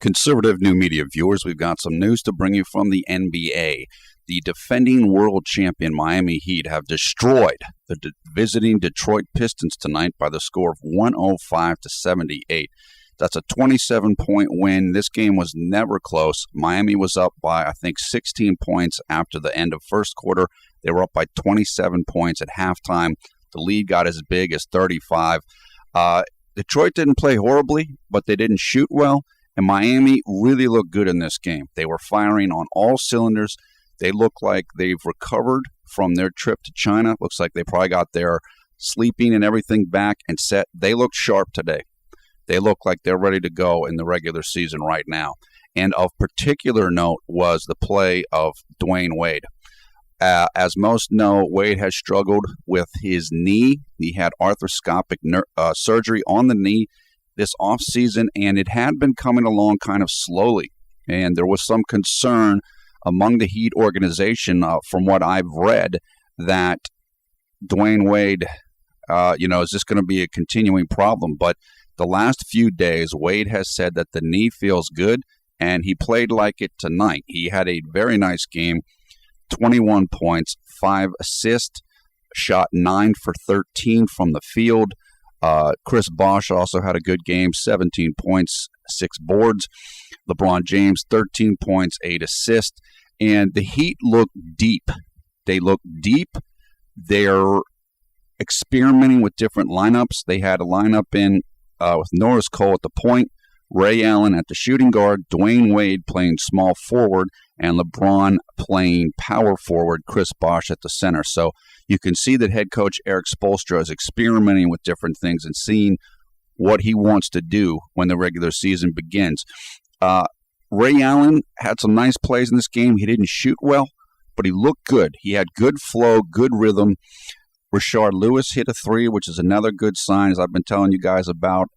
Conservative new media viewers, we've got some news to bring you from the NBA. The defending world champion Miami Heat have destroyed the visiting Detroit Pistons tonight by the score of 105-78. That's a 27-point win. This game was never close. Miami was up by, I think, 16 points after the end of first quarter. They were up by 27 points at halftime. The lead got as big as 35. Detroit didn't play horribly, but they didn't shoot well. And Miami really looked good in this game. They were firing on all cylinders. They look like they've recovered from their trip to China. Looks like they probably got their sleeping and everything back and set. They look sharp today. They look like they're ready to go in the regular season right now. And of particular note was the play of Dwayne Wade. As most know, Wade has struggled with his knee. He had arthroscopic surgery on the knee this offseason, and it had been coming along kind of slowly. And there was some concern among the Heat organization, from what I've read, that Dwayne Wade, is this going to be a continuing problem? But the last few days, Wade has said that the knee feels good, and he played like it tonight. He had a very nice game, 21 points, 5 assists, shot 9 for 13 from the field. Chris Bosh also had a good game, 17 points, 6 boards. LeBron James, 13 points, 8 assists. And the Heat look deep. They look deep. They're experimenting with different lineups. They had a lineup in with Norris Cole at the point, Ray Allen at the shooting guard, Dwayne Wade playing small forward, and LeBron playing power forward, Chris Bosh at the center. So you can see that head coach Eric Spoelstra is experimenting with different things and seeing what he wants to do when the regular season begins. Ray Allen had some nice plays in this game. He didn't shoot well, but he looked good. He had good flow, good rhythm. Rashard Lewis hit a 3, which is another good sign, as I've been telling you guys about.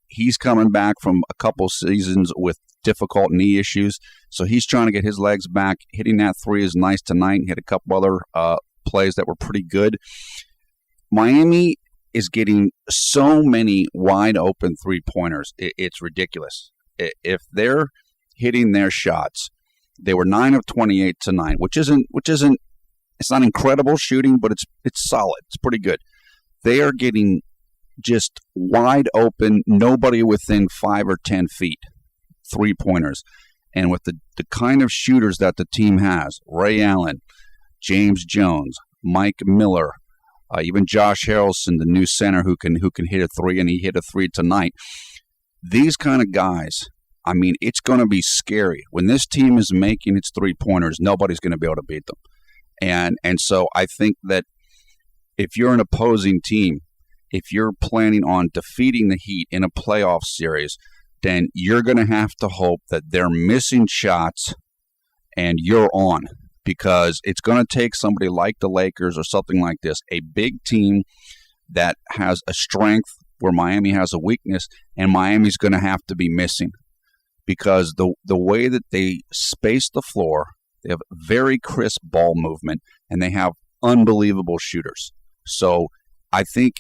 He's coming back from a couple seasons with difficult knee issues, so he's trying to get his legs back. Hitting that 3 is nice tonight. He had a couple other plays that were pretty good. Miami is getting so many wide-open three-pointers. It's ridiculous. If they're hitting their shots, they were 9 of 28 tonight, which isn't. It's not incredible shooting, but it's solid. It's pretty good. They are getting just wide open, nobody within 5 or 10 feet, three-pointers. And with the kind of shooters that the team has, Ray Allen, James Jones, Mike Miller, even Josh Harrelson, the new center who can hit a 3, and he hit a 3 tonight. These kind of guys, I mean, it's going to be scary. When this team is making its three-pointers, nobody's going to be able to beat them. And so I think that if you're an opposing team, if you're planning on defeating the Heat in a playoff series, then you're going to have to hope that they're missing shots and you're on, because it's going to take somebody like the Lakers or something like this, a big team that has a strength where Miami has a weakness, and Miami's going to have to be missing, because the way that they space the floor, they have very crisp ball movement, and they have unbelievable shooters. So I think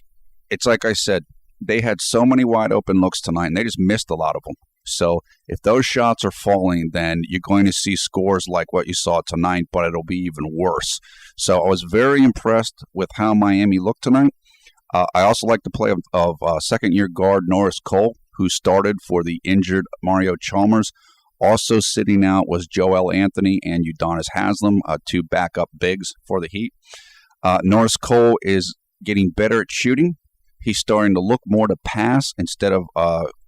it's like I said, they had so many wide open looks tonight, and they just missed a lot of them. So if those shots are falling, then you're going to see scores like what you saw tonight, but it'll be even worse. So I was very impressed with how Miami looked tonight. I also like the play of second-year guard Norris Cole, who started for the injured Mario Chalmers. Also sitting out was Joel Anthony and Udonis Haslem, 2 backup bigs for the Heat. Norris Cole is getting better at shooting. He's starting to look more to pass instead of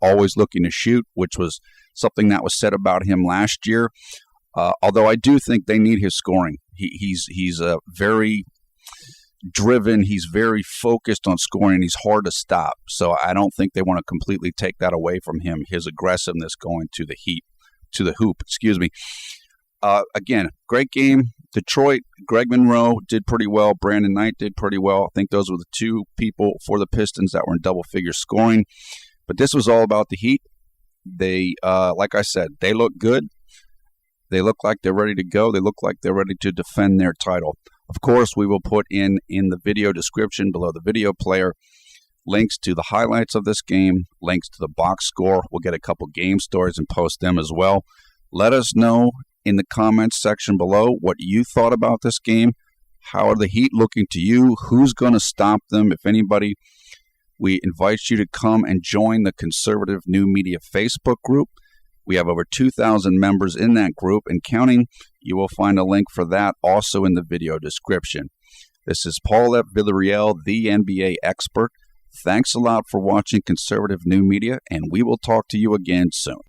always looking to shoot, which was something that was said about him last year. Although I do think they need his scoring. He's very driven. He's very focused on scoring. He's hard to stop. So I don't think they want to completely take that away from him, his aggressiveness going to the hoop. Again, great game. Detroit, Greg Monroe did pretty well. Brandon Knight did pretty well. I think those were the 2 people for the Pistons that were in double-figure scoring. But this was all about the Heat. They, like I said, they look good. They look like they're ready to go. They look like they're ready to defend their title. Of course, we will put in the video description below the video player links to the highlights of this game, links to the box score. We'll get a couple game stories and post them as well. Let us know in the comments section below what you thought about this game. How are the Heat looking to you? Who's going to stop them, if anybody? We invite you to come and join the Conservative New Media Facebook group. We have over 2,000 members in that group and counting. You will find a link for that also in the video description. This is Paul F. Villarreal, the NBA expert. Thanks a lot for watching Conservative New Media, and we will talk to you again soon.